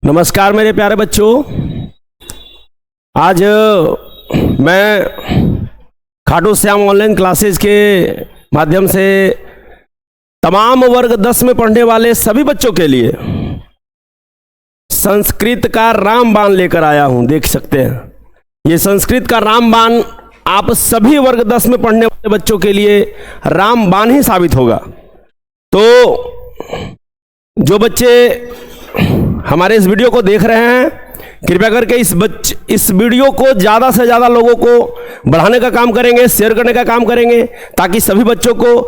नमस्कार मेरे प्यारे बच्चों। आज मैं खाटू श्याम ऑनलाइन क्लासेस के माध्यम से तमाम वर्ग 10 में पढ़ने वाले सभी बच्चों के लिए संस्कृत का रामबाण लेकर आया हूं। देख सकते हैं ये संस्कृत का रामबाण आप सभी वर्ग 10 में पढ़ने वाले बच्चों के लिए रामबाण ही साबित होगा। तो जो बच्चे हमारे इस वीडियो को देख रहे हैं, कृपया करके इस वीडियो को ज़्यादा से ज़्यादा लोगों को बढ़ाने का काम करेंगे, शेयर करने का काम करेंगे, ताकि सभी बच्चों को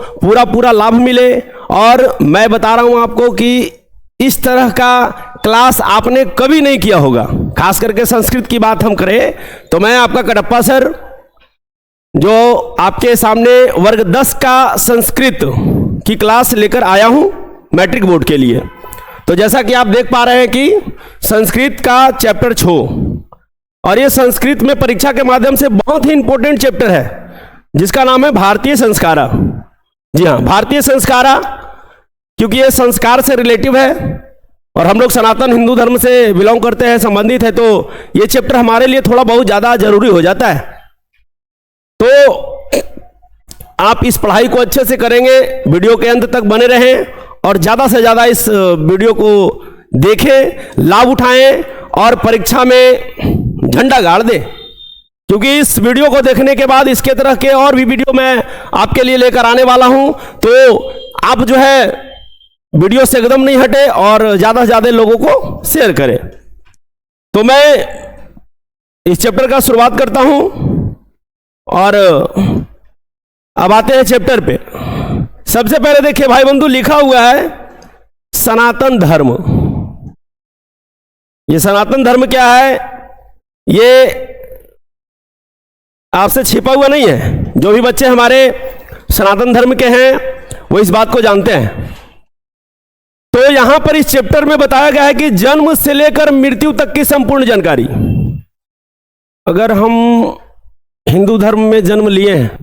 पूरा लाभ मिले। और मैं बता रहा हूं आपको कि इस तरह का क्लास आपने कभी नहीं किया होगा। खास करके संस्कृत की बात हम करें तो मैं आपका कडप्पा सर, जो आपके सामने वर्ग 10 का संस्कृत की क्लास लेकर आया हूं मैट्रिक बोर्ड के लिए। तो जैसा कि आप देख पा रहे हैं कि संस्कृत का चैप्टर 6, और ये संस्कृत में परीक्षा के माध्यम से बहुत ही इंपॉर्टेंट चैप्टर है जिसका नाम है भारतीय संस्कारा। जी हाँ, भारतीय संस्कारा, क्योंकि ये संस्कार से रिलेटिव है और हम लोग सनातन हिंदू धर्म से बिलोंग करते हैं, संबंधित है, तो ये चैप्टर हमारे लिए थोड़ा बहुत ज़्यादा जरूरी हो जाता है। तो आप इस पढ़ाई को अच्छे से करेंगे, वीडियो के अंत तक बने रहें और ज़्यादा से ज़्यादा इस वीडियो को देखें, लाभ उठाएं और परीक्षा में झंडा गाड़ दें। क्योंकि इस वीडियो को देखने के बाद इसके तरह के और भी वीडियो मैं आपके लिए लेकर आने वाला हूं। तो आप जो है वीडियो से एकदम नहीं हटे और ज़्यादा से ज़्यादा लोगों को शेयर करें। तो मैं इस चैप्टर का शुरुआत करता हूं और अब आते हैं चैप्टर पे। सबसे पहले देखिए भाई बंधु, लिखा हुआ है सनातन धर्म। ये सनातन धर्म क्या है, ये आपसे छिपा हुआ नहीं है। जो भी बच्चे हमारे सनातन धर्म के हैं वो इस बात को जानते हैं। तो यहां पर इस चैप्टर में बताया गया है कि जन्म से लेकर मृत्यु तक की संपूर्ण जानकारी। अगर हम हिंदू धर्म में जन्म लिए हैं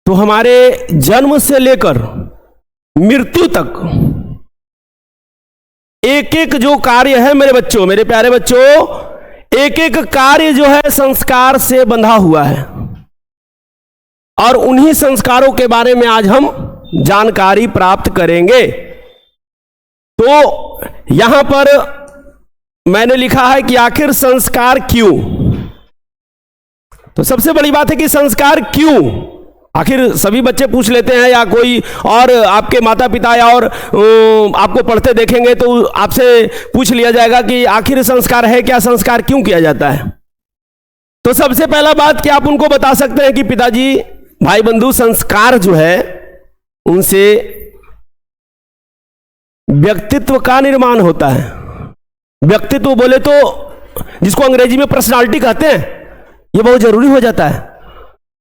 तो हमारे जन्म से लेकर मृत्यु तक एक एक जो कार्य है मेरे बच्चों, मेरे प्यारे बच्चों, एक एक कार्य जो है संस्कार से बंधा हुआ है। और उन्हीं संस्कारों के बारे में आज हम जानकारी प्राप्त करेंगे। तो यहां पर मैंने लिखा है कि आखिर संस्कार क्यों। तो सबसे बड़ी बात है कि संस्कार क्यों, आखिर सभी बच्चे पूछ लेते हैं, या कोई और आपके माता पिता या और आपको पढ़ते देखेंगे तो आपसे पूछ लिया जाएगा कि आखिर संस्कार है क्या, संस्कार क्यों किया जाता है। तो सबसे पहला बात कि आप उनको बता सकते हैं कि पिताजी, भाई बंधु, संस्कार जो है उनसे व्यक्तित्व का निर्माण होता है। व्यक्तित्व बोले तो जिसको अंग्रेजी में पर्सनालिटी कहते हैं, ये बहुत जरूरी हो जाता है।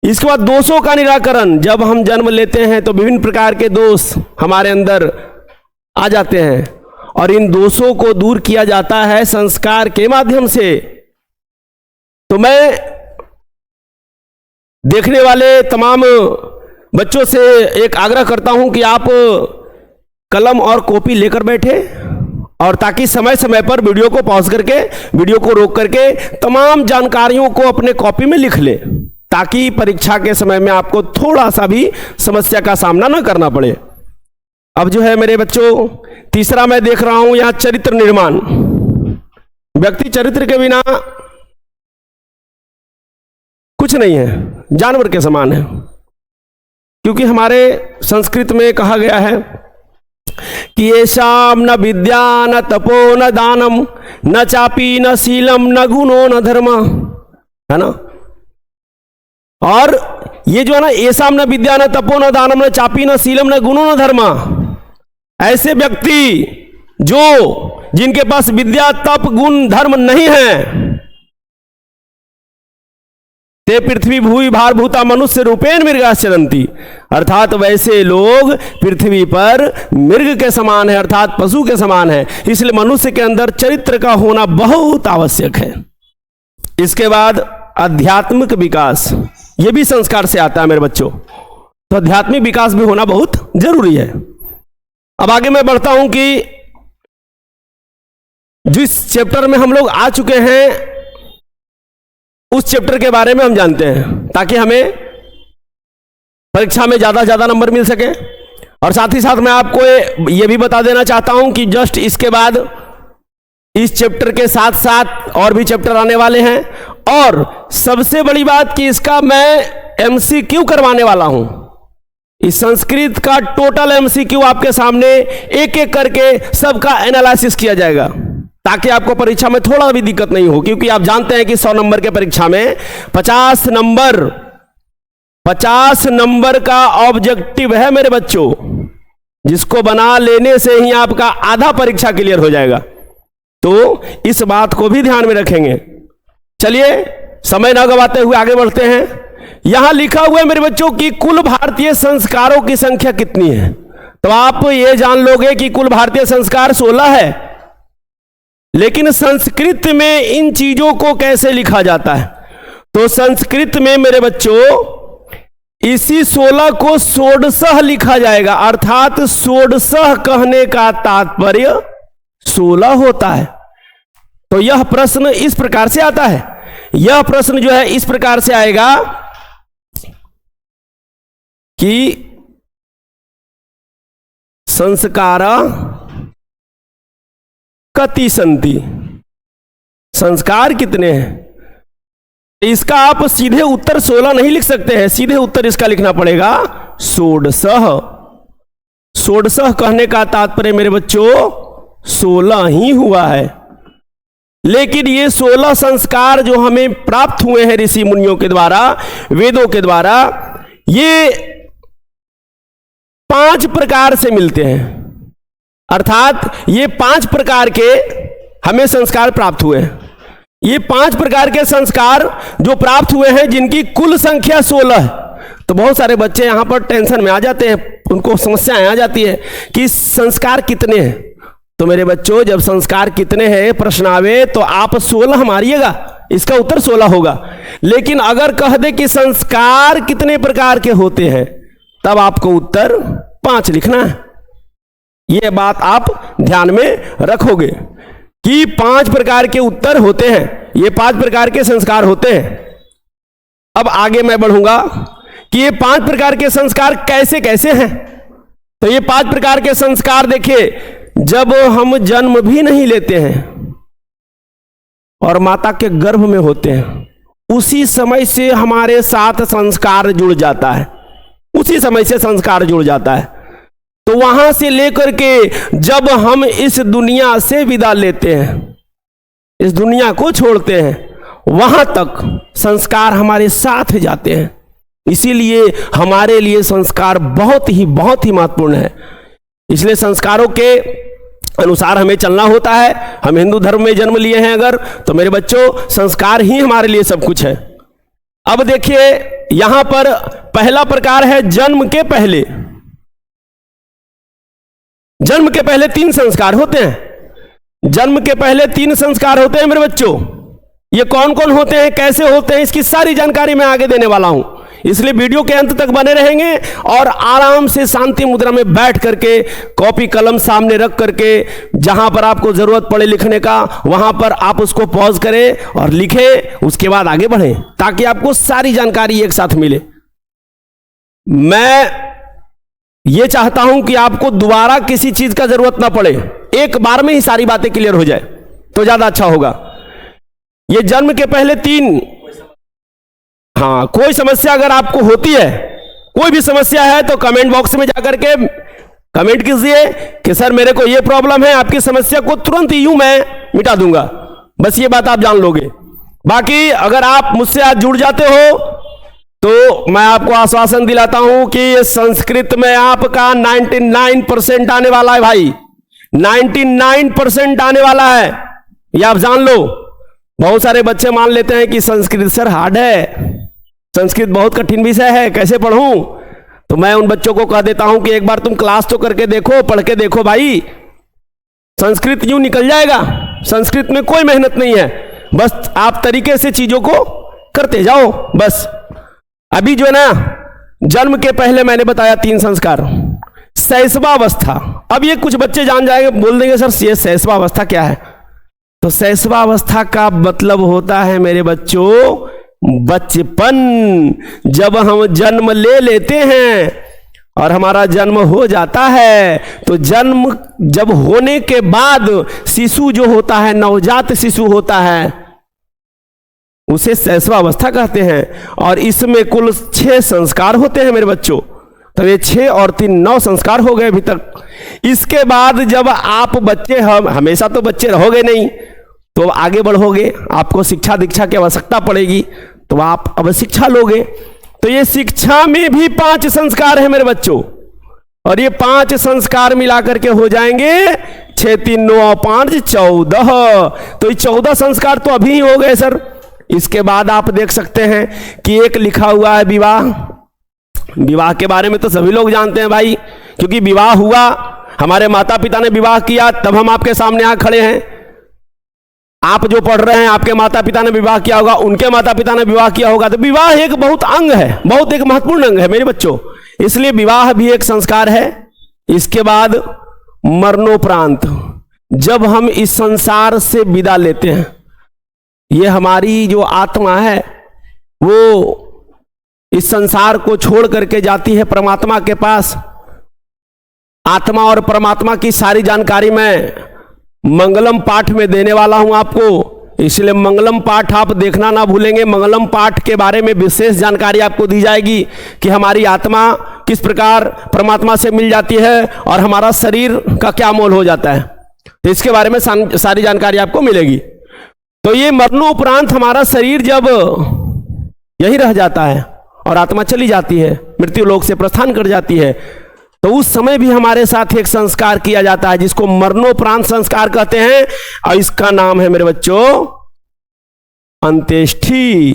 इसके बाद दोषों का निराकरण। जब हम जन्म लेते हैं तो विभिन्न प्रकार के दोष हमारे अंदर आ जाते हैं और इन दोषों को दूर किया जाता है संस्कार के माध्यम से। तो मैं देखने वाले तमाम बच्चों से एक आग्रह करता हूं कि आप कलम और कॉपी लेकर बैठे, और ताकि समय समय पर वीडियो को पॉज करके, वीडियो को रोक करके तमाम जानकारियों को अपने कॉपी में लिख ले, ताकि परीक्षा के समय में आपको थोड़ा सा भी समस्या का सामना ना करना पड़े। अब जो है मेरे बच्चों, तीसरा मैं देख रहा हूं यहां चरित्र निर्माण। व्यक्ति चरित्र के बिना कुछ नहीं है, जानवर के समान है। क्योंकि हमारे संस्कृत में कहा गया है कि येषाम न विद्या न तपो न दानम न चापी न शीलम न गुणो न धर्म, है ना। और ये जो है ना, येषाम न विद्या न तपो न दानम न चापी न शीलम न गुणो न धर्म, ऐसे व्यक्ति जिनके पास विद्या तप गुण धर्म नहीं है, ते पृथ्वी भूमि भार भूता मनुष्य रूपेण मृगाश्चरन्ति, अर्थात वैसे लोग पृथ्वी पर मृग के समान है, अर्थात पशु के समान है। इसलिए मनुष्य के अंदर चरित्र का होना बहुत आवश्यक है। इसके बाद आध्यात्मिक विकास, यह भी संस्कार से आता है मेरे बच्चों। तो आध्यात्मिक विकास भी होना बहुत जरूरी है। अब आगे मैं बढ़ता हूं कि जिस चैप्टर में हम लोग आ चुके हैं उस चैप्टर के बारे में हम जानते हैं, ताकि हमें परीक्षा में ज़्यादा से ज़्यादा नंबर मिल सके। और साथ ही साथ मैं आपको ये भी बता देना चाहता हूं कि जस्ट इसके बाद इस चैप्टर के साथ साथ और भी चैप्टर आने वाले हैं, और सबसे बड़ी बात कि इसका मैं एमसीक्यू करवाने वाला हूं। इस संस्कृत का टोटल एमसीक्यू आपके सामने एक एक करके सबका एनालिसिस किया जाएगा, ताकि आपको परीक्षा में थोड़ा भी दिक्कत नहीं हो। क्योंकि आप जानते हैं कि 100 नंबर के परीक्षा में 50 नंबर का ऑब्जेक्टिव है मेरे बच्चों, जिसको बना लेने से ही आपका आधा परीक्षा क्लियर हो जाएगा। तो इस बात को भी ध्यान में रखेंगे। चलिए समय ना गवाते हुए आगे बढ़ते हैं। यहां लिखा हुआ है मेरे बच्चों कि कुल भारतीय संस्कारों की संख्या कितनी है। तो आप ये जान लोगे कि कुल भारतीय संस्कार 16 है, लेकिन संस्कृत में इन चीजों को कैसे लिखा जाता है? तो संस्कृत में मेरे बच्चों इसी 16 को षोडशः लिखा जाएगा, अर्थात षोडशः कहने का तात्पर्य 16 होता है। तो यह प्रश्न इस प्रकार से आता है, यह प्रश्न जो है इस प्रकार से आएगा कि संस्कारा कति सन्ति, संस्कार कितने हैं? इसका आप सीधे उत्तर 16 नहीं लिख सकते हैं, सीधे उत्तर इसका लिखना पड़ेगा षोडशः। षोडशः कहने का तात्पर्य मेरे बच्चों 16 ही हुआ है। लेकिन ये 16 संस्कार जो हमें प्राप्त हुए हैं ऋषि मुनियों के द्वारा, वेदों के द्वारा, ये 5 प्रकार से मिलते हैं। अर्थात ये 5 प्रकार के हमें संस्कार प्राप्त हुए हैं। ये 5 प्रकार के संस्कार जो प्राप्त हुए हैं, जिनकी कुल संख्या 16 है। तो बहुत सारे बच्चे यहां पर टेंशन में आ जाते हैं, उनको समस्याएं आ जाती है कि संस्कार कितने हैं। तो मेरे बच्चों, जब संस्कार कितने हैं प्रश्न आवे तो आप 16 मारिएगा, इसका उत्तर 16 होगा। लेकिन अगर कह दे कि संस्कार कितने प्रकार के होते हैं, तब आपको उत्तर 5 लिखना है। यह बात आप ध्यान में रखोगे कि 5 प्रकार के उत्तर होते हैं, ये 5 प्रकार के संस्कार होते हैं। अब आगे मैं बढ़ूंगा कि ये 5 प्रकार के संस्कार कैसे कैसे हैं। तो ये 5 प्रकार के संस्कार देखिए, जब हम जन्म भी नहीं लेते हैं और माता के गर्भ में होते हैं, उसी समय से हमारे साथ संस्कार जुड़ जाता है, उसी समय से संस्कार जुड़ जाता है। तो वहां से लेकर के जब हम इस दुनिया से विदा लेते हैं, इस दुनिया को छोड़ते हैं, वहां तक संस्कार हमारे साथ जाते हैं। इसीलिए हमारे लिए संस्कार बहुत ही महत्वपूर्ण है। इसलिए संस्कारों के अनुसार हमें चलना होता है। हम हिंदू धर्म में जन्म लिए हैं अगर, तो मेरे बच्चों संस्कार ही हमारे लिए सब कुछ है। अब देखिए यहां पर पहला प्रकार है जन्म के पहले। जन्म के पहले 3 संस्कार होते हैं। जन्म के पहले 3 संस्कार होते हैं मेरे बच्चों। ये कौन कौन होते हैं, कैसे होते हैं, इसकी सारी जानकारी मैं आगे देने वाला हूं। इसलिए वीडियो के अंत तक बने रहेंगे और आराम से शांति मुद्रा में बैठ करके कॉपी कलम सामने रख करके, जहां पर आपको जरूरत पड़े लिखने का, वहां पर आप उसको पॉज करें और लिखें, उसके बाद आगे बढ़ें, ताकि आपको सारी जानकारी एक साथ मिले। मैं ये चाहता हूं कि आपको दोबारा किसी चीज का जरूरत ना पड़े, एक बार में ही सारी बातें क्लियर हो जाए तो ज्यादा अच्छा होगा। ये जन्म के पहले 3, हाँ, कोई समस्या अगर आपको होती है, कोई भी समस्या है, तो कमेंट बॉक्स में जाकर के कमेंट कीजिए कि सर मेरे को ये प्रॉब्लम है। आपकी समस्या को तुरंत यूं मैं मिटा दूंगा। बस ये बात आप जान लोगे। बाकी अगर आप मुझसे आज जुड़ जाते हो तो मैं आपको आश्वासन दिलाता हूं कि संस्कृत में आपका 99% आने वाला है भाई, 99% आने वाला है, ये आप जान लो। बहुत सारे बच्चे मान लेते हैं कि संस्कृत सर हार्ड है, संस्कृत बहुत कठिन विषय है, कैसे पढ़ूं। तो मैं उन बच्चों को कह देता हूं कि एक बार तुम क्लास तो करके देखो, पढ़ के देखो भाई, संस्कृत यूं निकल जाएगा। संस्कृत में कोई मेहनत नहीं है, बस आप तरीके से चीजों को करते जाओ बस। अभी जो है ना, जन्म के पहले मैंने बताया 3 संस्कार। शैशवावस्था, अब ये कुछ बच्चे जान जाएंगे, बोल देंगे सर ये शैशवावस्था क्या है। तो शैशवावस्था का मतलब होता है मेरे बच्चों बचपन। जब हम जन्म ले लेते हैं और हमारा जन्म हो जाता है, तो जन्म जब होने के बाद शिशु जो होता है, नवजात शिशु होता है, उसे शैशवावस्था कहते हैं। और इसमें कुल 6 संस्कार होते हैं मेरे बच्चों। तो ये 6 और 3 9 संस्कार हो गए अभी तक। इसके बाद जब आप बच्चे, हम हमेशा तो बच्चे रहोगे नहीं, तो आगे बढ़ोगे, आपको शिक्षा दीक्षा की आवश्यकता पड़ेगी, तो आप अब शिक्षा लोगे। तो ये शिक्षा में भी 5 संस्कार है मेरे बच्चों, और ये 5 संस्कार मिलाकर के हो जाएंगे 6 3 9 और 5 14। तो ये 14 संस्कार तो अभी ही हो गए सर। इसके बाद आप देख सकते हैं कि एक लिखा हुआ है विवाह। विवाह के बारे में तो सभी लोग जानते हैं भाई, क्योंकि विवाह हुआ, हमारे माता पिता ने विवाह किया, तब हम आपके सामने आ खड़े हैं। आप जो पढ़ रहे हैं, आपके माता पिता ने विवाह किया होगा, उनके माता पिता ने विवाह किया होगा। तो विवाह एक बहुत अंग है, बहुत एक महत्वपूर्ण अंग है मेरे बच्चों, इसलिए विवाह भी एक संस्कार है। इसके बाद मरणोपरांत, जब हम इस संसार से विदा लेते हैं, ये हमारी जो आत्मा है वो इस संसार को छोड़ करके जाती है परमात्मा के पास। आत्मा और परमात्मा की सारी जानकारी मैं मंगलम पाठ में देने वाला हूं आपको, इसलिए मंगलम पाठ आप देखना ना भूलेंगे। मंगलम पाठ के बारे में विशेष जानकारी आपको दी जाएगी कि हमारी आत्मा किस प्रकार परमात्मा से मिल जाती है और हमारा शरीर का क्या मोल हो जाता है, तो इसके बारे में सारी जानकारी आपको मिलेगी। तो ये मरणोपरांत हमारा शरीर जब यही रह जाता है और आत्मा चली जाती है, मृत्यु लोक से प्रस्थान कर जाती है, तो उस समय भी हमारे साथ एक संस्कार किया जाता है जिसको मरणोपरांत संस्कार कहते हैं, और इसका नाम है मेरे बच्चों अंत्येष्टि।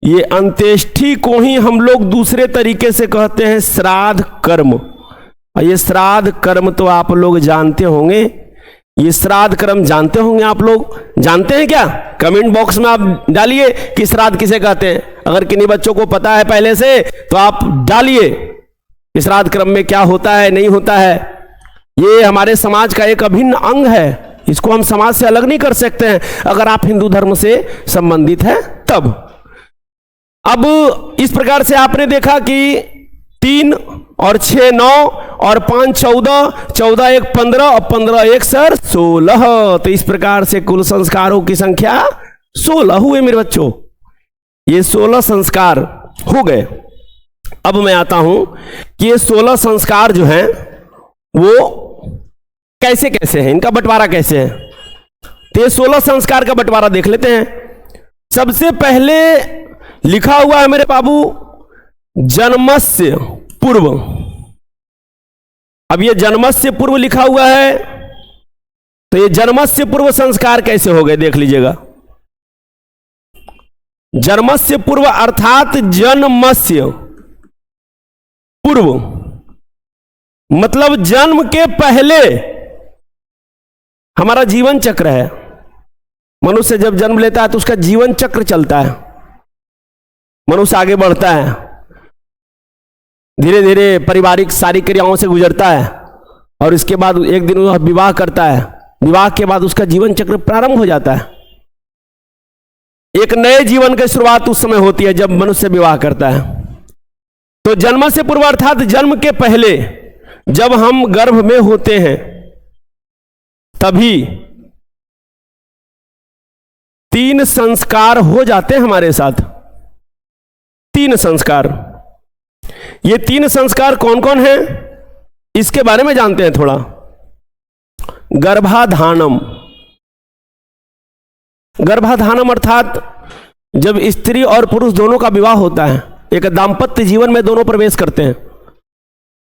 ये अंत्येष्टि को ही हम लोग दूसरे तरीके से कहते हैं श्राद्ध कर्म। और ये श्राद्ध कर्म तो आप लोग जानते होंगे, ये श्राद्ध कर्म जानते होंगे। आप लोग जानते हैं क्या? कमेंट बॉक्स में आप डालिए कि श्राद्ध किसे कहते हैं। अगर किन्हीं बच्चों को पता है पहले से तो आप डालिए श्राद्ध कर्म में क्या होता है, नहीं होता है। ये हमारे समाज का एक अभिन्न अंग है, इसको हम समाज से अलग नहीं कर सकते हैं अगर आप हिंदू धर्म से संबंधित हैं तब। अब इस प्रकार से आपने देखा कि 3 और 6 9 और 5 14, 14 1 15 और 15 1 सर 16। तो इस प्रकार से कुल संस्कारों की संख्या 16 हुए मेरे बच्चों। ये 16 संस्कार हो गए। अब मैं आता हूं कि ये 16 संस्कार जो हैं वो कैसे कैसे हैं, इनका बंटवारा कैसे है। तो ये 16 संस्कार का बंटवारा देख लेते हैं। सबसे पहले लिखा हुआ है मेरे बाबू जन्मस्य पूर्व। अब ये जन्मस्य पूर्व लिखा हुआ है, तो ये जन्मस्य पूर्व संस्कार कैसे हो गए देख लीजिएगा। जन्मस्य पूर्व अर्थात जन्मस्य पूर्व मतलब जन्म के पहले हमारा जीवन चक्र है। मनुष्य जब जन्म लेता है तो उसका जीवन चक्र चलता है, मनुष्य आगे बढ़ता है, धीरे धीरे पारिवारिक सारी क्रियाओं से गुजरता है और इसके बाद एक दिन वह विवाह करता है। विवाह के बाद उसका जीवन चक्र प्रारंभ हो जाता है। एक नए जीवन की शुरुआत उस समय होती है जब मनुष्य विवाह करता है। तो जन्म से पूर्व अर्थात जन्म के पहले जब हम गर्भ में होते हैं तभी 3 संस्कार हो जाते हैं हमारे साथ। 3 संस्कार। ये 3 संस्कार कौन कौन हैं इसके बारे में जानते हैं थोड़ा। गर्भाधानम। गर्भाधानम अर्थात जब स्त्री और पुरुष दोनों का विवाह होता है, एक दाम्पत्य जीवन में दोनों प्रवेश करते हैं,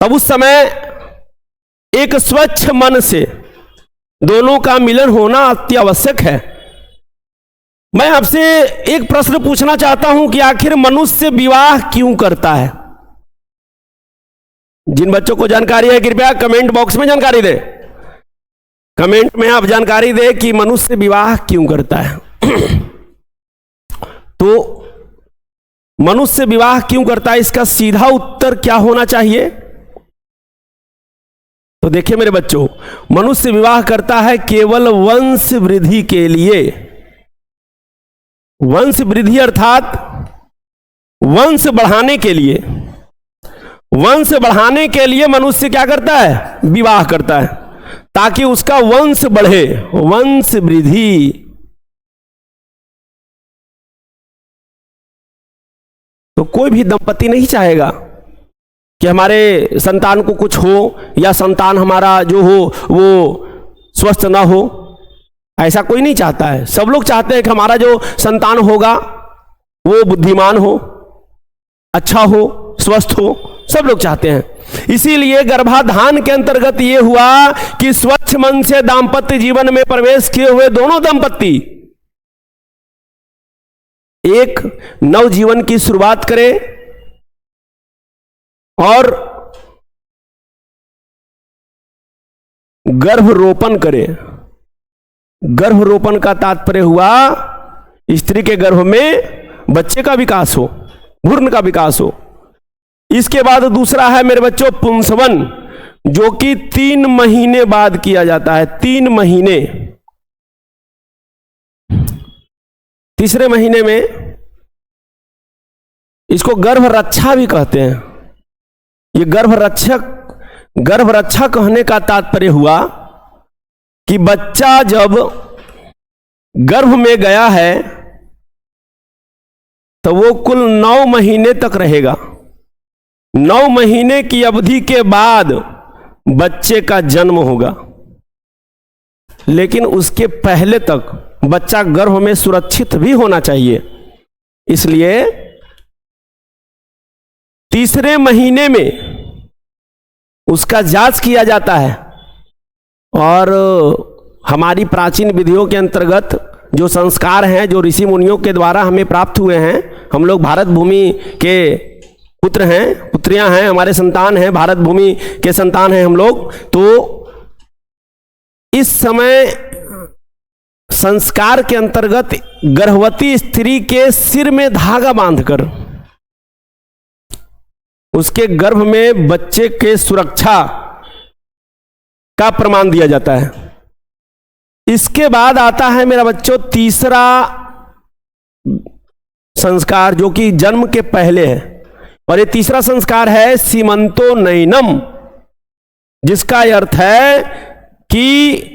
तब उस समय एक स्वच्छ मन से दोनों का मिलन होना अति आवश्यक है। मैं आपसे एक प्रश्न पूछना चाहता हूं कि आखिर मनुष्य विवाह क्यों करता है? जिन बच्चों को जानकारी है कृपया कमेंट बॉक्स में जानकारी दें। कमेंट में आप जानकारी दें कि मनुष्य विवाह क्यों करता है। तो मनुष्य विवाह क्यों करता है, इसका सीधा उत्तर क्या होना चाहिए? तो देखिए मेरे बच्चों, मनुष्य विवाह करता है केवल वंश वृद्धि के लिए। वंश वृद्धि अर्थात वंश बढ़ाने के लिए। वंश बढ़ाने के लिए मनुष्य क्या करता है? विवाह करता है, ताकि उसका वंश बढ़े, वंश वृद्धि। तो कोई भी दंपति नहीं चाहेगा कि हमारे संतान को कुछ हो या संतान हमारा जो हो वो स्वस्थ ना हो। ऐसा कोई नहीं चाहता है। सब लोग चाहते हैं कि हमारा जो संतान होगा वो बुद्धिमान हो, अच्छा हो, स्वस्थ हो, सब लोग चाहते हैं। इसीलिए गर्भाधान के अंतर्गत ये हुआ कि स्वच्छ मन से दाम्पत्य जीवन में प्रवेश किए हुए दोनों दंपत्ति एक नव जीवन की शुरुआत करें और गर्भरोपण करें। गर्भरोपण का तात्पर्य हुआ स्त्री के गर्भ में बच्चे का विकास हो, भ्रूण का विकास हो। इसके बाद दूसरा है मेरे बच्चों पुंसवन, जो कि 3 महीने बाद किया जाता है। 3 महीने, तीसरे महीने में इसको गर्भ रक्षा भी कहते हैं। ये गर्भ रक्षा कहने का तात्पर्य हुआ कि बच्चा जब गर्भ में गया है तो वो कुल 9 महीने तक रहेगा। 9 महीने की अवधि के बाद बच्चे का जन्म होगा, लेकिन उसके पहले तक बच्चा गर्भ में सुरक्षित भी होना चाहिए। इसलिए तीसरे महीने में उसका जांच किया जाता है। और हमारी प्राचीन विधियों के अंतर्गत जो संस्कार हैं, जो ऋषि मुनियों के द्वारा हमें प्राप्त हुए हैं, हम लोग भारत भूमि के पुत्र हैं, पुत्रियां हैं, हमारे संतान हैं, भारत भूमि के संतान हैं हम लोग। तो इस समय संस्कार के अंतर्गत गर्भवती स्त्री के सिर में धागा बांधकर उसके गर्भ में बच्चे के सुरक्षा का प्रमाण दिया जाता है। इसके बाद आता है मेरा बच्चों तीसरा संस्कार, जो कि जन्म के पहले है। और ये तीसरा संस्कार है सीमंतोनयनम, जिसका अर्थ है कि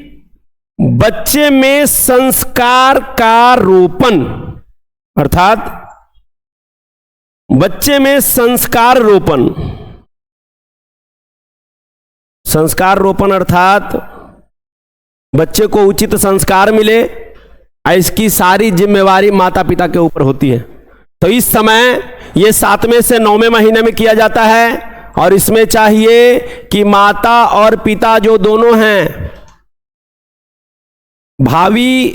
बच्चे में संस्कार का रोपण, अर्थात बच्चे में संस्कार रोपण। संस्कार रोपण अर्थात बच्चे को उचित संस्कार मिले, इसकी सारी जिम्मेवारी माता पिता के ऊपर होती है। तो इस समय ये 7वें से 9वें महीने में किया जाता है। और इसमें चाहिए कि माता और पिता जो दोनों हैं, भावी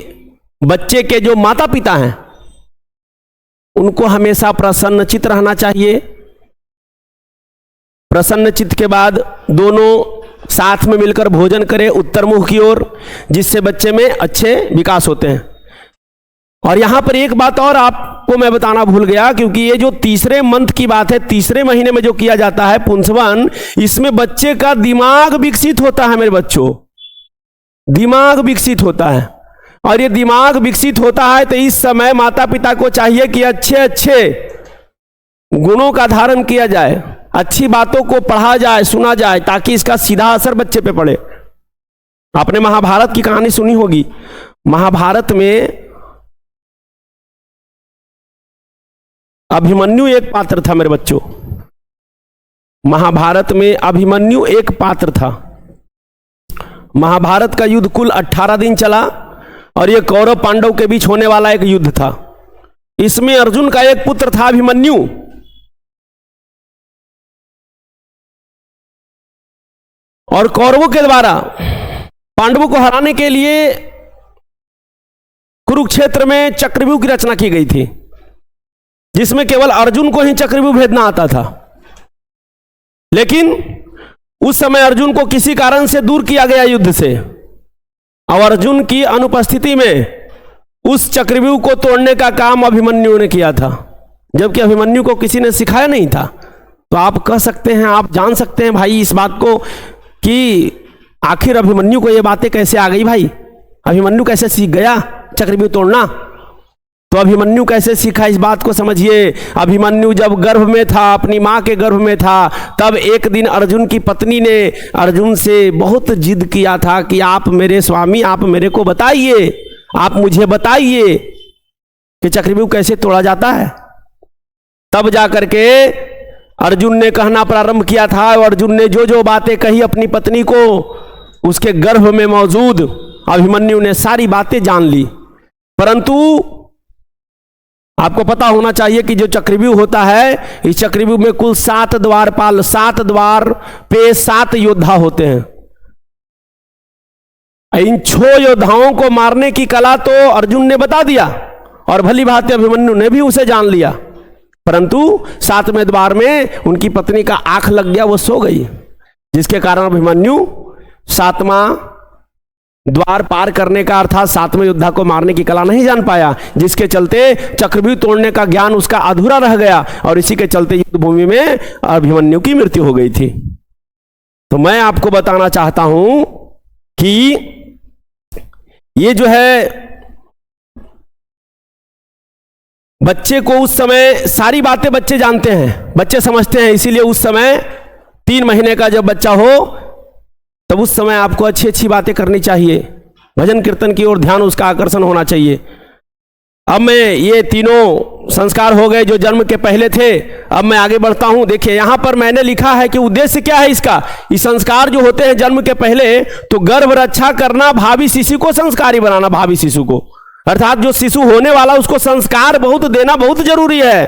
बच्चे के जो माता पिता हैं, उनको हमेशा प्रसन्नचित्त रहना चाहिए। प्रसन्नचित्त के बाद दोनों साथ में मिलकर भोजन करें उत्तरमुख की ओर, जिससे बच्चे में अच्छे विकास होते हैं। और यहां पर एक बात और आपको मैं बताना भूल गया, क्योंकि ये जो तीसरे मंथ की बात है, तीसरे महीने में जो किया जाता है पुंसवन, इसमें बच्चे का दिमाग विकसित होता है मेरे बच्चों, दिमाग विकसित होता है। और ये दिमाग विकसित होता है तो इस समय माता पिता को चाहिए कि अच्छे अच्छे गुणों का धारण किया जाए, अच्छी बातों को पढ़ा जाए, सुना जाए, ताकि इसका सीधा असर बच्चे पे पड़े। आपने महाभारत की कहानी सुनी होगी। महाभारत में अभिमन्यु एक पात्र था मेरे बच्चों। महाभारत में अभिमन्यु एक पात्र था। महाभारत का युद्ध कुल 18 दिन चला और यह कौरव पांडव के बीच होने वाला एक युद्ध था। इसमें अर्जुन का एक पुत्र था अभिमन्यु। और कौरवों के द्वारा पांडवों को हराने के लिए कुरुक्षेत्र में चक्रव्यूह की रचना की गई थी, जिसमें केवल अर्जुन को ही चक्रव्यूह भेदना आता था। लेकिन उस समय अर्जुन को किसी कारण से दूर किया गया युद्ध से, और अर्जुन की अनुपस्थिति में उस चक्रव्यूह को तोड़ने का काम अभिमन्यु ने किया था, जबकि अभिमन्यु को किसी ने सिखाया नहीं था। तो आप कह सकते हैं, आप जान सकते हैं भाई इस बात को कि आखिर अभिमन्यु को ये बातें कैसे आ गई भाई? अभिमन्यु कैसे सीख गया चक्रव्यूह तोड़ना? तो अभिमन्यु कैसे सीखा, इस बात को समझिए। अभिमन्यु जब गर्भ में था, अपनी मां के गर्भ में था, तब एक दिन अर्जुन की पत्नी ने अर्जुन से बहुत जिद किया था कि आप मेरे स्वामी, आप मेरे को बताइए, आप मुझे बताइए कि चक्रव्यूह कैसे तोड़ा जाता है। तब जाकर के अर्जुन ने कहना प्रारंभ किया था, और अर्जुन ने जो जो बातें कही अपनी पत्नी को, उसके गर्भ में मौजूद अभिमन्यु ने सारी बातें जान ली। परंतु आपको पता होना चाहिए कि जो चक्रव्यूह होता है, इस चक्रव्यूह में कुल 7 द्वारपाल, 7 द्वार पे 7 योद्धा होते हैं। इन 6 योद्धाओं को मारने की कला तो अर्जुन ने बता दिया, और भली भांति अभिमन्यु ने भी उसे जान लिया। परंतु 7वें द्वार में उनकी पत्नी का आंख लग गया, वो सो गई, जिसके कारण अभिमन्यु 7वां द्वार पार करने का अर्थात 7वें योद्धा को मारने की कला नहीं जान पाया, जिसके चलते चक्रव्यूह तोड़ने का ज्ञान उसका अधूरा रह गया, और इसी के चलते युद्ध भूमि में अभिमन्यु की मृत्यु हो गई थी। तो मैं आपको बताना चाहता हूं कि ये जो है बच्चे को उस समय सारी बातें बच्चे जानते हैं, बच्चे समझते हैं, इसीलिए उस समय 3 महीने का जब बच्चा हो तब उस समय आपको अच्छी अच्छी बातें करनी चाहिए, भजन कीर्तन की ओर ध्यान उसका आकर्षण होना चाहिए। अब मैं ये तीनों संस्कार हो गए जो जन्म के पहले थे। अब मैं आगे बढ़ता हूं। देखिए यहां पर मैंने लिखा है कि उद्देश्य क्या है इसका। ये संस्कार जो होते हैं जन्म के पहले, तो गर्भ रक्षा करना, भावी शिशु को संस्कारी बनाना, भावी शिशु को अर्थात जो शिशु होने वाला उसको संस्कार बहुत देना बहुत जरूरी है।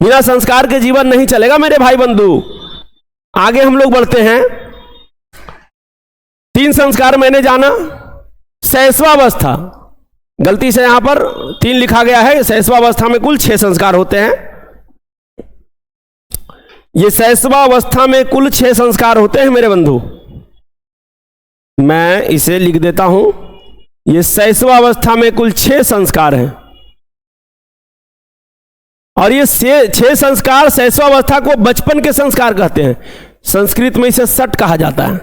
बिना संस्कार के जीवन नहीं चलेगा मेरे भाई बंधु। आगे हम लोग बढ़ते हैं। 3 संस्कार मैंने जाना। शैशवावस्था, गलती से यहां पर 3 लिखा गया है, शैशवावस्था में कुल 6 संस्कार होते हैं। ये शैशवावस्था में कुल 6 संस्कार होते हैं मेरे बंधु। मैं इसे लिख देता हूं। ये शैशवावस्था में कुल 6 संस्कार हैं, और ये 6 संस्कार शैशवावस्था को बचपन के संस्कार कहते हैं। संस्कृत में इसे सट कहा जाता है।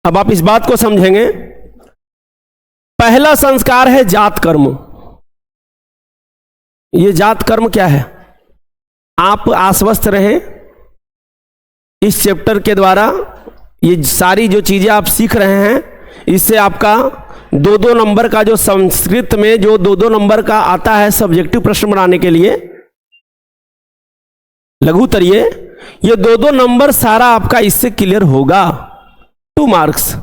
अब आप इस बात को समझेंगे। पहला संस्कार है जात कर्म। ये जात कर्म क्या है? आप आश्वस्त रहें, इस चैप्टर के द्वारा ये सारी जो चीजें आप सीख रहे हैं, इससे आपका 2-2 नंबर का जो संस्कृत में जो 2-2 नंबर का आता है सब्जेक्टिव प्रश्न बनाने के लिए लघुत्तरीय, ये 2-2 नंबर सारा आपका इससे क्लियर होगा। 2 मार्क्स,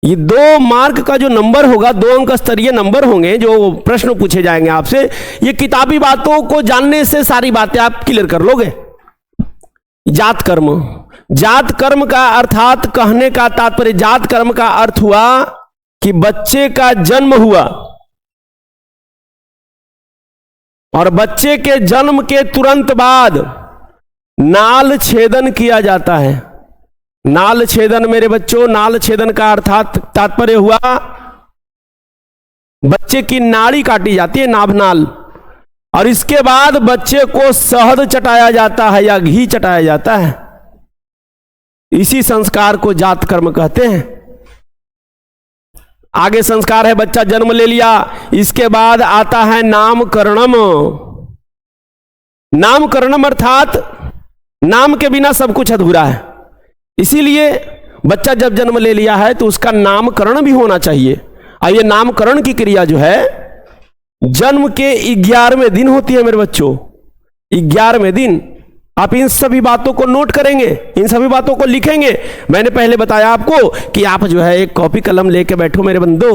ये 2 मार्क का जो नंबर होगा, 2 अंक स्तरीय नंबर होंगे जो प्रश्न पूछे जाएंगे आपसे। ये किताबी बातों को जानने से सारी बातें आप क्लियर कर लोगे। जात कर्म, जात कर्म का अर्थात कहने का तात्पर्य, जात कर्म का अर्थ हुआ कि बच्चे का जन्म हुआ और बच्चे के जन्म के तुरंत बाद नाल छेदन किया जाता है। नाल छेदन मेरे बच्चों, नाल छेदन का अर्थात तात्पर्य हुआ बच्चे की नाड़ी काटी जाती है, नाभनाल, और इसके बाद बच्चे को शहद चटाया जाता है या घी चटाया जाता है। इसी संस्कार को जात कर्म कहते हैं। आगे संस्कार है बच्चा जन्म ले लिया, इसके बाद आता है नामकरणम। नामकरणम अर्थात नाम के बिना सब कुछ अधूरा है, इसीलिए बच्चा जब जन्म ले लिया है तो उसका नामकरण भी होना चाहिए। और ये नामकरण की क्रिया जो है जन्म के 11वें दिन होती है मेरे बच्चों, 11वें दिन। आप इन सभी बातों को नोट करेंगे, इन सभी बातों को लिखेंगे। मैंने पहले बताया आपको कि आप जो है एक कॉपी कलम लेके बैठो मेरे बंधु,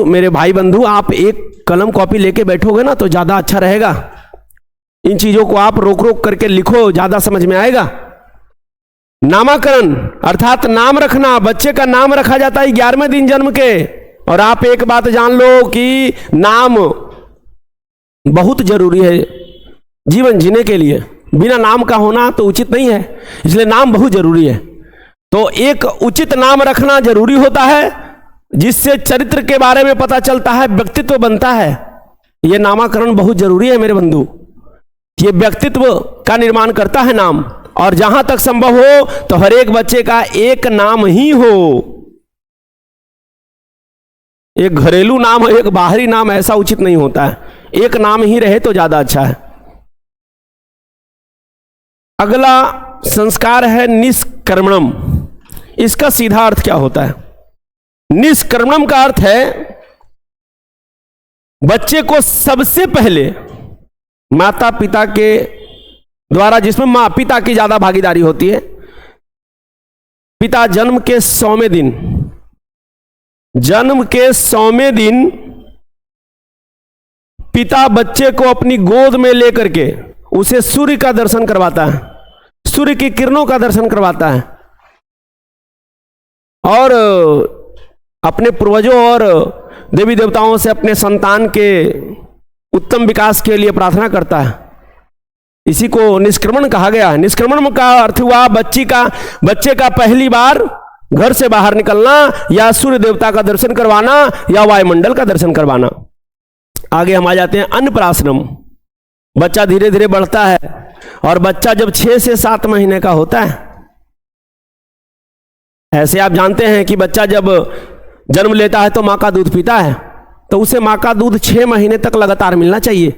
मेरे भाई बंधु, आप एक कलम कॉपी लेके बैठोगे ना तो ज्यादा अच्छा रहेगा। इन चीजों को आप रोक रोक करके लिखो, ज्यादा समझ में आएगा। नामकरण अर्थात नाम रखना, बच्चे का नाम रखा जाता है 11वें दिन जन्म के। और आप एक बात जान लो कि नाम बहुत जरूरी है जीवन जीने के लिए, बिना नाम का होना तो उचित नहीं है, इसलिए नाम बहुत जरूरी है। तो एक उचित नाम रखना जरूरी होता है, जिससे चरित्र के बारे में पता चलता है, व्यक्तित्व बनता है। यह नामकरण बहुत जरूरी है मेरे बंधु, ये व्यक्तित्व का निर्माण करता है नाम। और जहां तक संभव हो तो हर एक बच्चे का एक नाम ही हो, एक घरेलू नाम एक बाहरी नाम ऐसा उचित नहीं होता है, एक नाम ही रहे तो ज्यादा अच्छा है। अगला संस्कार है निष्कर्मणम। इसका सीधा अर्थ क्या होता है? निष्कर्मणम का अर्थ है बच्चे को सबसे पहले माता पिता के द्वारा, जिसमें मां पिता की ज्यादा भागीदारी होती है, पिता जन्म के 100वें दिन, जन्म के 100वें दिन पिता बच्चे को अपनी गोद में लेकर के उसे सूर्य का दर्शन करवाता है, सूर्य की किरणों का दर्शन करवाता है और अपने पूर्वजों और देवी देवताओं से अपने संतान के उत्तम विकास के लिए प्रार्थना करता है। इसी को निष्क्रमण कहा गया है। निष्क्रमण का अर्थ हुआ बच्चे का पहली बार घर से बाहर निकलना या सूर्य देवता का दर्शन करवाना या वायुमंडल का दर्शन करवाना। आगे हम आ जाते हैं अन्नप्राशनम। बच्चा धीरे धीरे बढ़ता है और बच्चा जब 6 से 7 महीने का होता है, ऐसे आप जानते हैं कि बच्चा जब जन्म लेता है तो मां का दूध पीता है, तो उसे मां का दूध 6 महीने तक लगातार मिलना चाहिए।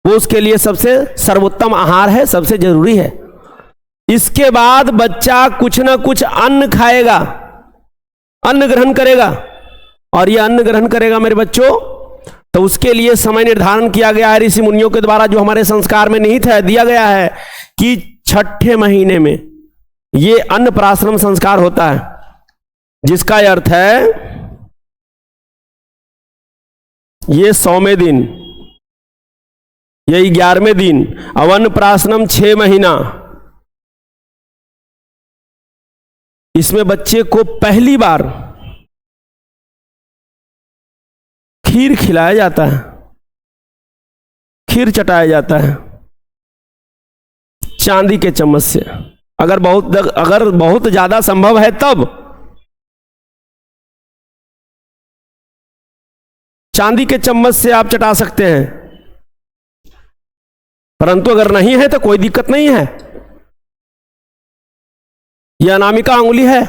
वो उसके लिए सबसे सर्वोत्तम आहार है, सबसे जरूरी है। इसके बाद बच्चा कुछ ना कुछ अन्न खाएगा, अन्न ग्रहण करेगा, और यह अन्न ग्रहण करेगा मेरे बच्चों तो उसके लिए समय निर्धारण किया गया है ऋषि मुनियों के द्वारा, जो हमारे संस्कार में निहित है, दिया गया है कि 6ठे महीने में ये अन्नप्राशन संस्कार होता है, जिसका अर्थ है ये 100वें दिन, ये 11वें दिन। अब अन्नप्राशनम 6 महीना, इसमें बच्चे को पहली बार खीर खिलाया जाता है, खीर चटाया जाता है चांदी के चम्मच से। अगर बहुत ज्यादा संभव है तब चांदी के चम्मच से आप चटा सकते हैं, परंतु अगर नहीं है तो कोई दिक्कत नहीं है। यह अनामिका अंगुली है,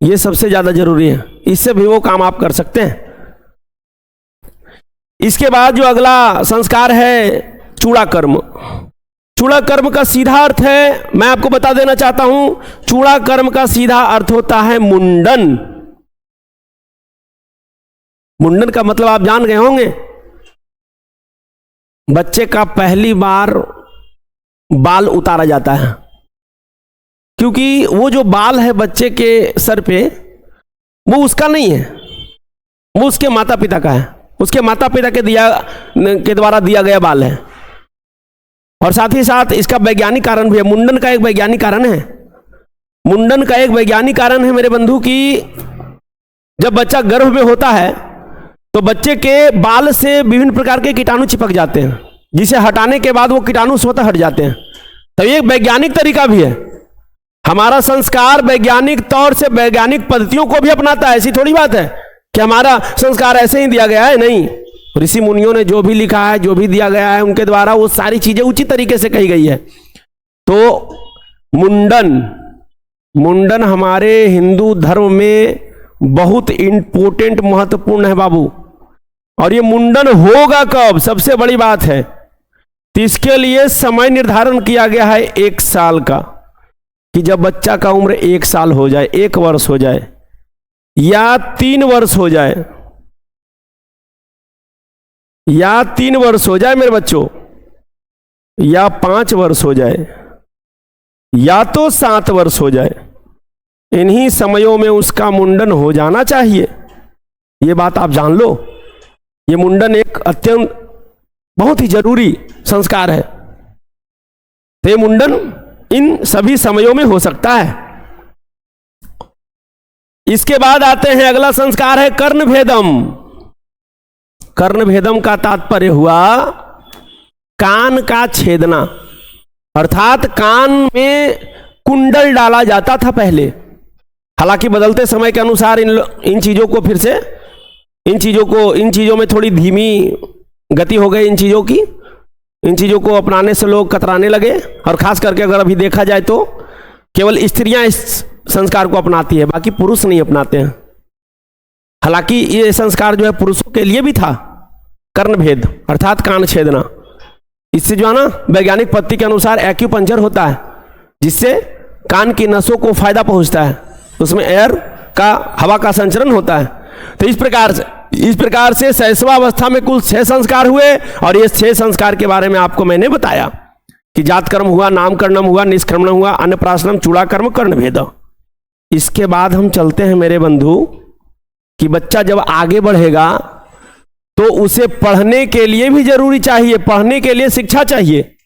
यह सबसे ज्यादा जरूरी है, इससे भी वो काम आप कर सकते हैं। इसके बाद जो अगला संस्कार है चूड़ा कर्म। चूड़ा कर्म का सीधा अर्थ है, मैं आपको बता देना चाहता हूं, चूड़ा कर्म का सीधा अर्थ होता है मुंडन। मुंडन का मतलब आप जान गए होंगे, बच्चे का पहली बार बाल उतारा जाता है, क्योंकि वो जो बाल है बच्चे के सर पे वो उसका नहीं है, वो उसके माता पिता का है, उसके माता पिता के द्वारा दिया गया बाल है। और साथ ही साथ इसका वैज्ञानिक कारण भी है, मुंडन का एक वैज्ञानिक कारण है। मुंडन का एक वैज्ञानिक कारण है मेरे बंधु कि जब बच्चा गर्भ में होता है तो बच्चे के बाल से विभिन्न प्रकार के कीटाणु चिपक जाते हैं, जिसे हटाने के बाद वो कीटाणु स्वतः हट जाते हैं। तो ये एक वैज्ञानिक तरीका भी है। हमारा संस्कार वैज्ञानिक तौर से वैज्ञानिक पद्धतियों को भी अपनाता है। ऐसी थोड़ी बात है कि हमारा संस्कार ऐसे ही दिया गया है, नहीं। ऋषि मुनियों ने जो भी लिखा है, जो भी दिया गया है, उनके द्वारा वो सारी चीजें उचित तरीके से कही गई है। तो मुंडन हमारे हिंदू धर्म में बहुत इंपॉर्टेंट, महत्वपूर्ण है बाबू। और ये मुंडन होगा कब, सबसे बड़ी बात है। तो इसके लिए समय निर्धारण किया गया है 1 साल का, कि जब बच्चा का उम्र 1 साल हो जाए, 1 वर्ष हो जाए, या 3 वर्ष हो जाए, या 3 वर्ष हो जाए मेरे बच्चों, या 5 वर्ष हो जाए, या तो 7 वर्ष हो जाए, इन्हीं समयों में उसका मुंडन हो जाना चाहिए। ये बात आप जान लो, ये मुंडन एक अत्यंत बहुत ही जरूरी संस्कार है। तो ये मुंडन इन सभी समयों में हो सकता है। इसके बाद आते हैं, अगला संस्कार है कर्णभेदम। कर्णभेदम का तात्पर्य हुआ कान का छेदना, अर्थात कान में कुंडल डाला जाता था पहले। हालांकि बदलते समय के अनुसार इन चीजों को फिर से इन चीजों में थोड़ी धीमी गति हो गई इन चीजों की, इन चीज़ों को अपनाने से लोग कतराने लगे, और खास करके अगर अभी देखा जाए तो केवल स्त्रियां इस संस्कार को अपनाती है, बाकी पुरुष नहीं अपनाते हैं। हालांकि ये संस्कार जो है पुरुषों के लिए भी था, कर्णभेद अर्थात कान छेदना। इससे जो है ना वैज्ञानिक पद्धति के अनुसार एक्यूपंक्चर होता है, जिससे कान की नसों को फायदा पहुंचता है, उसमें एयर का, हवा का संचरण होता है। तो इस प्रकार से शैशवावस्था में कुल 6 संस्कार हुए, और ये 6 संस्कार के बारे में आपको मैंने बताया कि जातकर्म हुआ, नामकरणम हुआ, निष्क्रमणम हुआ, अन्नप्राशनम, चूड़ाकर्म, कर्णभेद। इसके बाद हम चलते हैं मेरे बंधु कि बच्चा जब आगे बढ़ेगा तो उसे पढ़ने के लिए भी जरूरी चाहिए, पढ़ने के लिए शिक्षा चाहिए,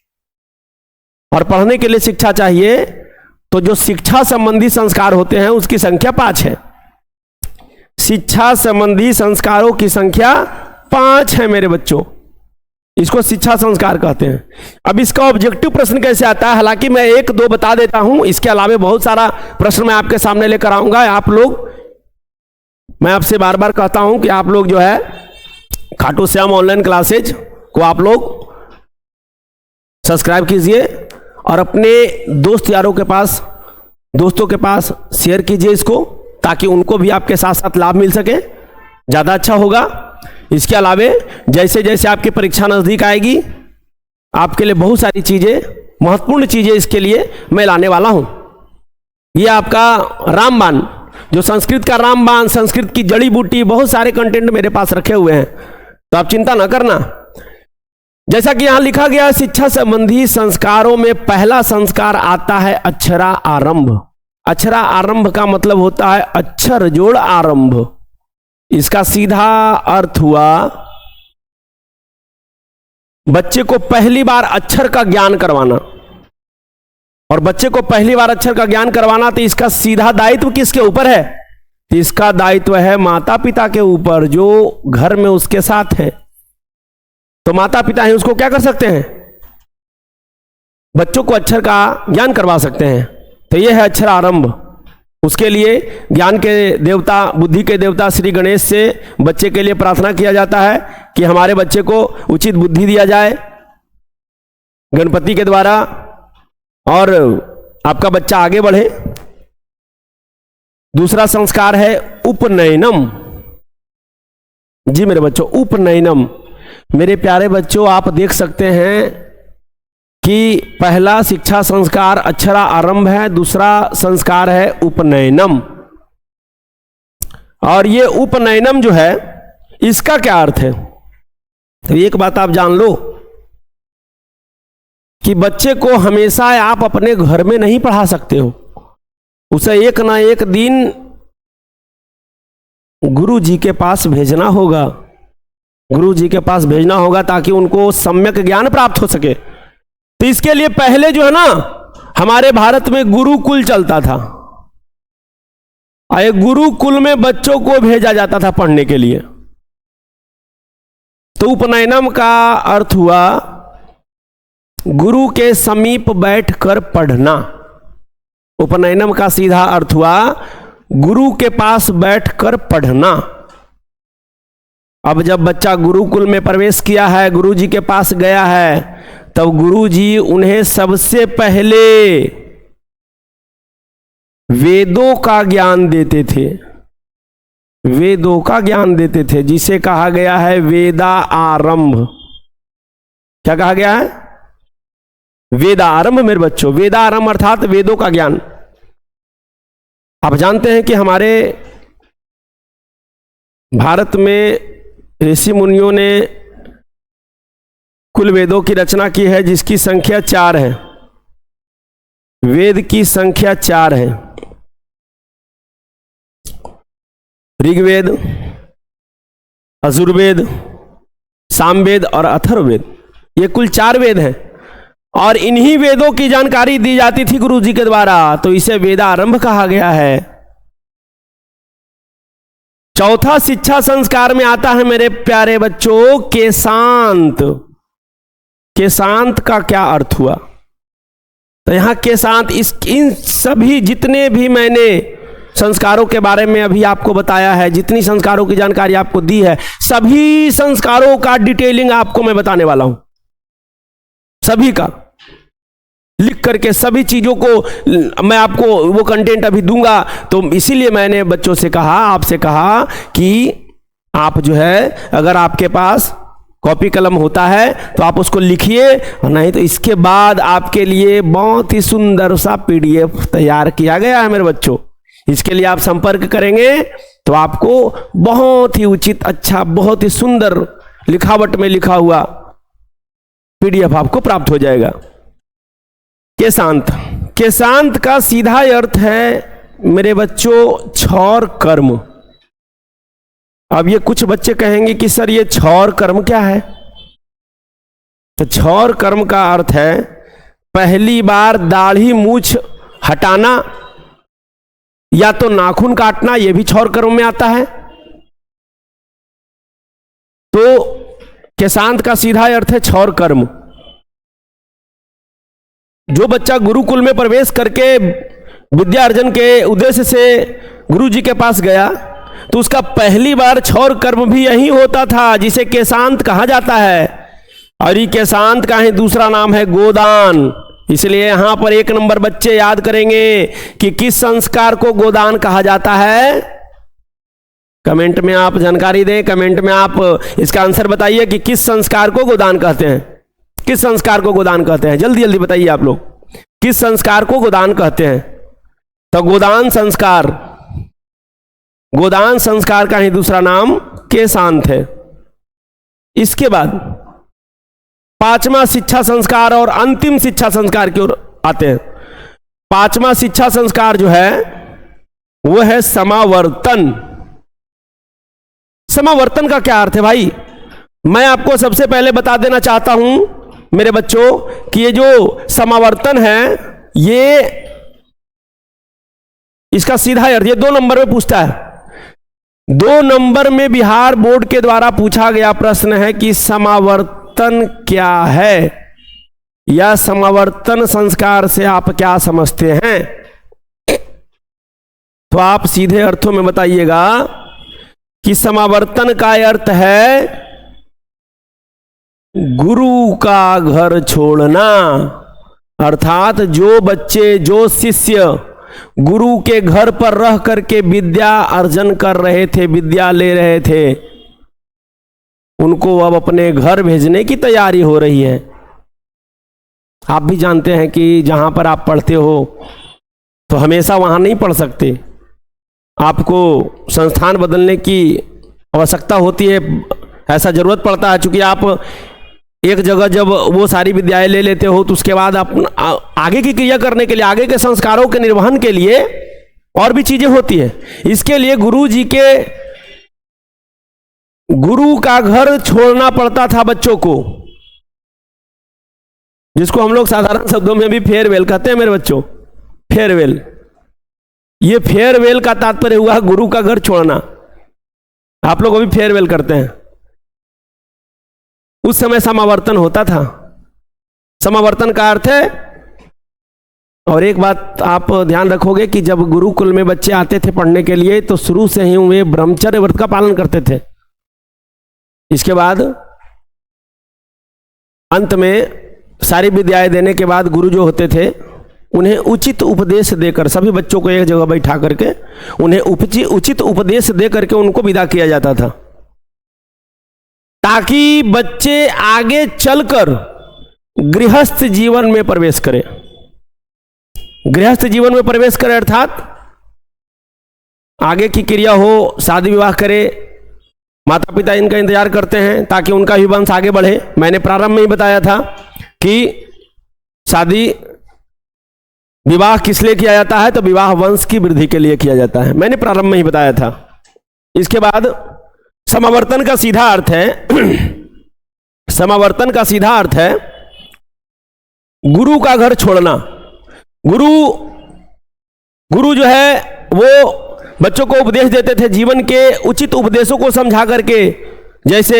और पढ़ने के लिए शिक्षा चाहिए तो जो शिक्षा संबंधी संस्कार होते हैं उसकी संख्या 5 है। शिक्षा संबंधी संस्कारों की संख्या 5 है मेरे बच्चों, इसको शिक्षा संस्कार कहते हैं। अब इसका ऑब्जेक्टिव प्रश्न कैसे आता है, हालांकि मैं 1-2 बता देता हूं, इसके अलावा बहुत सारा प्रश्न मैं आपके सामने लेकर आऊंगा। आप लोग, मैं आपसे बार बार कहता हूं कि आप लोग जो है खाटू श्याम ऑनलाइन क्लासेज को आप लोग सब्सक्राइब कीजिए, और अपने दोस्तों के पास शेयर कीजिए इसको, ताकि उनको भी आपके साथ साथ लाभ मिल सके, ज़्यादा अच्छा होगा। इसके अलावे जैसे जैसे आपकी परीक्षा नज़दीक आएगी, आपके लिए बहुत सारी चीज़ें, महत्वपूर्ण चीज़ें इसके लिए मैं लाने वाला हूँ। ये आपका रामबाण, जो संस्कृत का रामबाण, संस्कृत की जड़ी बूटी, बहुत सारे कंटेंट मेरे पास रखे हुए हैं, तो आप चिंता ना करना। जैसा कि यहां लिखा गया, शिक्षा संबंधी संस्कारों में पहला संस्कार आता है अक्षरा आरंभ। अक्षरा आरंभ का मतलब होता है अक्षर जोड़ आरंभ। इसका सीधा अर्थ हुआ बच्चे को पहली बार अक्षर का ज्ञान करवाना, और बच्चे को पहली बार अक्षर का ज्ञान करवाना, तो इसका सीधा दायित्व किसके ऊपर है? तो इसका दायित्व है माता पिता के ऊपर, जो घर में उसके साथ है। तो माता पिता है, उसको क्या कर सकते हैं? बच्चों को अक्षर का ज्ञान करवा सकते हैं। तो यह है अक्षर आरंभ। उसके लिए ज्ञान के देवता, बुद्धि के देवता श्री गणेश से बच्चे के लिए प्रार्थना किया जाता है कि हमारे बच्चे को उचित बुद्धि दिया जाए गणपति के द्वारा, और आपका बच्चा आगे बढ़े। दूसरा संस्कार है उपनयनम। जी मेरे बच्चों, उपनयनम। मेरे प्यारे बच्चों, आप देख सकते हैं कि पहला शिक्षा संस्कार अक्षरा आरंभ है, दूसरा संस्कार है उपनयनम। और ये उपनयनम जो है, इसका क्या अर्थ है? तो एक बात आप जान लो कि बच्चे को हमेशा आप अपने घर में नहीं पढ़ा सकते हो, उसे एक ना एक दिन गुरु जी के पास भेजना होगा। गुरु जी के पास भेजना होगा ताकि उनको सम्यक ज्ञान प्राप्त हो सके। तो इसके लिए पहले जो है ना, हमारे भारत में गुरुकुल चलता था, और गुरुकुल में बच्चों को भेजा जाता था पढ़ने के लिए। तो उपनयनम का अर्थ हुआ गुरु के समीप बैठकर पढ़ना। उपनयनम का सीधा अर्थ हुआ गुरु के पास बैठकर पढ़ना। अब जब बच्चा गुरुकुल में प्रवेश किया है, गुरु जी के पास गया है, तब गुरु जी उन्हें सबसे पहले वेदों का ज्ञान देते थे। वेदों का ज्ञान देते थे, जिसे कहा गया है वेदा आरंभ। क्या कहा गया है? वेदा आरंभ मेरे बच्चों। वेदा आरंभ अर्थात वेदों का ज्ञान। आप जानते हैं कि हमारे भारत में ऋषि मुनियों ने कुल वेदों की रचना की है, जिसकी संख्या 4 है। वेद की संख्या 4 है। ऋग्वेद, यजुर्वेद, सामवेद और अथर्ववेद, ये कुल 4 वेद हैं, और इन्हीं वेदों की जानकारी दी जाती थी गुरु जी के द्वारा, तो इसे वेदारंभ कहा गया है। चौथा शिक्षा संस्कार में आता है मेरे प्यारे बच्चों केशांत। केशांत का क्या अर्थ हुआ? तो यहां केशांत, इन सभी जितने भी मैंने संस्कारों के बारे में अभी आपको बताया है, जितनी संस्कारों की जानकारी आपको दी है, सभी संस्कारों का डिटेलिंग आपको मैं बताने वाला हूं। सभी का लिख करके सभी चीजों को मैं आपको वो कंटेंट अभी दूंगा। तो इसीलिए मैंने बच्चों से कहा, आपसे कहा कि आप जो है अगर आपके पास कॉपी कलम होता है तो आप उसको लिखिए, नहीं तो इसके बाद आपके लिए बहुत ही सुंदर सा पीडीएफ तैयार किया गया है मेरे बच्चों। इसके लिए आप संपर्क करेंगे तो आपको बहुत ही उचित, अच्छा, बहुत ही सुंदर लिखावट में लिखा हुआ पीडीएफ आपको प्राप्त हो जाएगा। केशांत, केशांत का सीधा अर्थ है मेरे बच्चों क्षौर कर्म। अब ये कुछ बच्चे कहेंगे कि सर ये क्षौर कर्म क्या है? तो क्षौर कर्म का अर्थ है पहली बार दाढ़ी मूछ हटाना या तो नाखून काटना, यह भी क्षौर कर्म में आता है। तो केशांत का सीधा अर्थ है क्षौर कर्म। जो बच्चा गुरुकुल में प्रवेश करके विद्या अर्जन के उद्देश्य से गुरु जी के पास गया तो उसका पहली बार क्षौर कर्म भी यही होता था, जिसे केशांत कहा जाता है। और ये केशांत का ही दूसरा नाम है गोदान। इसलिए यहां पर 1 नंबर बच्चे याद करेंगे कि किस संस्कार को गोदान कहा जाता है। कमेंट में आप जानकारी दें, कमेंट में आप इसका आंसर बताइए कि किस संस्कार को गोदान कहते हैं। किस संस्कार को गोदान कहते हैं? जल्दी जल्दी बताइए आप लोग, किस संस्कार को गोदान कहते हैं? तो गोदान संस्कार, गोदान संस्कार का ही दूसरा नाम केशांत है। इसके बाद 5वां शिक्षा संस्कार और अंतिम शिक्षा संस्कार की ओर आते हैं। 5वां शिक्षा संस्कार जो है वो है समावर्तन। समावर्तन का क्या अर्थ है भाई? मैं आपको सबसे पहले बता देना चाहता हूं मेरे बच्चों कि ये जो समावर्तन है ये इसका सीधा अर्थ ये 2 नंबर में पूछता है। 2 नंबर में बिहार बोर्ड के द्वारा पूछा गया प्रश्न है कि समावर्तन क्या है, या समावर्तन संस्कार से आप क्या समझते हैं? तो आप सीधे अर्थों में बताइएगा कि समावर्तन का अर्थ है गुरु का घर छोड़ना। अर्थात जो बच्चे, जो शिष्य गुरु के घर पर रह करके विद्या अर्जन कर रहे थे, विद्या ले रहे थे, उनको अब अपने घर भेजने की तैयारी हो रही है। आप भी जानते हैं कि जहां पर आप पढ़ते हो तो हमेशा वहां नहीं पढ़ सकते, आपको संस्थान बदलने की आवश्यकता होती है, ऐसा जरूरत पड़ता है। चूंकि आप एक जगह जब वो सारी विद्याएं ले लेते हो तो उसके बाद आप आगे की क्रिया करने के लिए, आगे के संस्कारों के निर्वहन के लिए और भी चीजें होती है। इसके लिए गुरु जी के गुरु का घर छोड़ना पड़ता था बच्चों को, जिसको हम लोग साधारण शब्दों में भी फेयरवेल कहते हैं मेरे बच्चों। फेयरवेल, ये फेयरवेल का तात्पर्य हुआ गुरु का घर छोड़ना। आप लोग अभी फेयरवेल करते हैं, उस समय समावर्तन होता था। समावर्तन का अर्थ है, और एक बात आप ध्यान रखोगे कि जब गुरुकुल में बच्चे आते थे पढ़ने के लिए तो शुरू से ही वे ब्रह्मचर्य व्रत का पालन करते थे। इसके बाद अंत में सारी विद्याएं देने के बाद गुरु जो होते थे उन्हें उचित उपदेश देकर, सभी बच्चों को एक जगह बैठा करके उन्हें उचित उपदेश दे करके उनको विदा किया जाता था, ताकि बच्चे आगे चलकर गृहस्थ जीवन में प्रवेश करें। गृहस्थ जीवन में प्रवेश करें अर्थात आगे की क्रिया हो, शादी विवाह करे, माता पिता इनका इंतजार करते हैं ताकि उनका भी वंश आगे बढ़े। मैंने प्रारंभ में ही बताया था कि शादी विवाह किस लिए किया जाता है, तो विवाह वंश की वृद्धि के लिए किया जाता है, मैंने प्रारंभ में ही बताया था। इसके बाद समावर्तन का सीधा अर्थ है समावर्तन का सीधा अर्थ है गुरु का घर छोड़ना। गुरु जो है वो बच्चों को उपदेश देते थे, जीवन के उचित उपदेशों को समझा करके, जैसे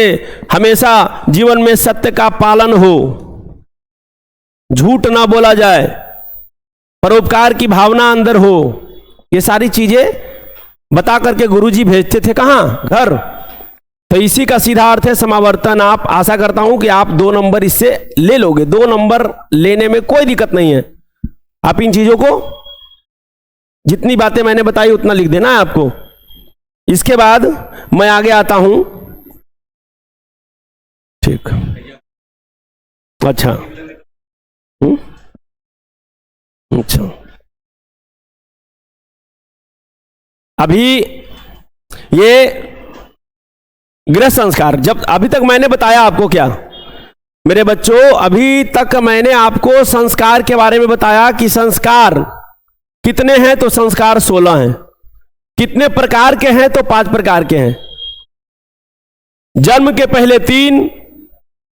हमेशा जीवन में सत्य का पालन हो, झूठ ना बोला जाए, परोपकार की भावना अंदर हो, ये सारी चीजें बता करके गुरुजी भेजते थे। कहाँ? घर। तो इसी का सीधा अर्थ है समावर्तन। आप, आशा करता हूं कि आप 2 नंबर इससे ले लोगे। 2 नंबर लेने में कोई दिक्कत नहीं है। आप इन चीजों को, जितनी बातें मैंने बताई उतना लिख देना है आपको। इसके बाद मैं आगे आता हूं। ठीक, अच्छा, अच्छा, अभी ये गृह संस्कार, जब अभी तक मैंने बताया आपको क्या मेरे बच्चों, अभी तक मैंने आपको संस्कार के बारे में बताया कि संस्कार कितने हैं, तो संस्कार 16 हैं। कितने प्रकार के हैं, तो 5 प्रकार के हैं। जन्म के पहले 3,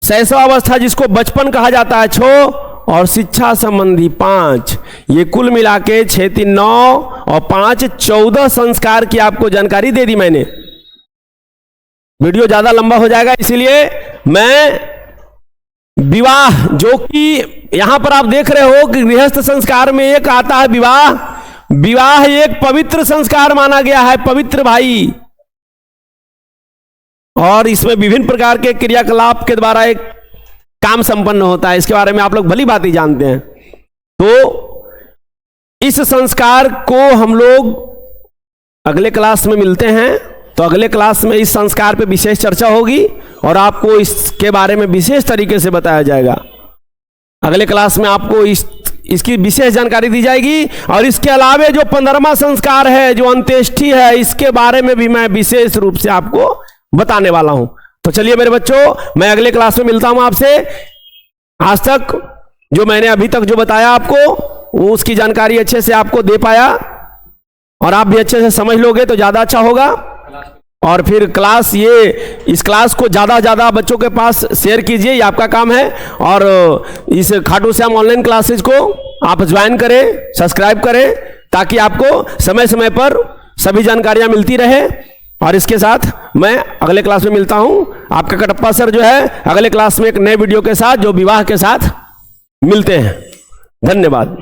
शैशवावस्था जिसको बचपन कहा जाता है 6, और शिक्षा संबंधी 5। ये कुल मिला के 6 3 9 और 5 14 संस्कार की आपको जानकारी दे दी मैंने। वीडियो ज्यादा लंबा हो जाएगा, इसीलिए मैं विवाह, जो कि यहां पर आप देख रहे हो कि गृहस्थ संस्कार में एक आता है विवाह। विवाह एक पवित्र संस्कार माना गया है, पवित्र भाई। और इसमें विभिन्न प्रकार के क्रियाकलाप के द्वारा एक काम संपन्न होता है। इसके बारे में आप लोग भली बात ही जानते हैं। तो इस संस्कार को हम लोग अगले क्लास में मिलते हैं। तो अगले क्लास में इस संस्कार पे विशेष चर्चा होगी और आपको इसके बारे में विशेष तरीके से बताया जाएगा। अगले क्लास में आपको इसकी विशेष जानकारी दी जाएगी। और इसके अलावे जो 15वां संस्कार है, जो अंत्येष्टि है, इसके बारे में भी मैं विशेष रूप से आपको बताने वाला हूं। तो चलिए मेरे बच्चों, मैं अगले क्लास में मिलता हूं आपसे। आज तक जो मैंने अभी तक जो बताया आपको, वो उसकी जानकारी अच्छे से आपको दे पाया, और आप भी अच्छे से समझ लोगे तो ज्यादा अच्छा होगा। और फिर क्लास, इस क्लास को ज्यादा बच्चों के पास शेयर कीजिए, ये आपका काम है। और इस खाटू श्याम ऑनलाइन क्लासेज को आप ज्वाइन करें, सब्सक्राइब करें, ताकि आपको समय समय पर सभी जानकारियां मिलती रहे। और इसके साथ मैं अगले क्लास में मिलता हूं। आपका कटप्पा सर जो है अगले क्लास में एक नए वीडियो के साथ, जो विवाह के साथ, मिलते हैं। धन्यवाद।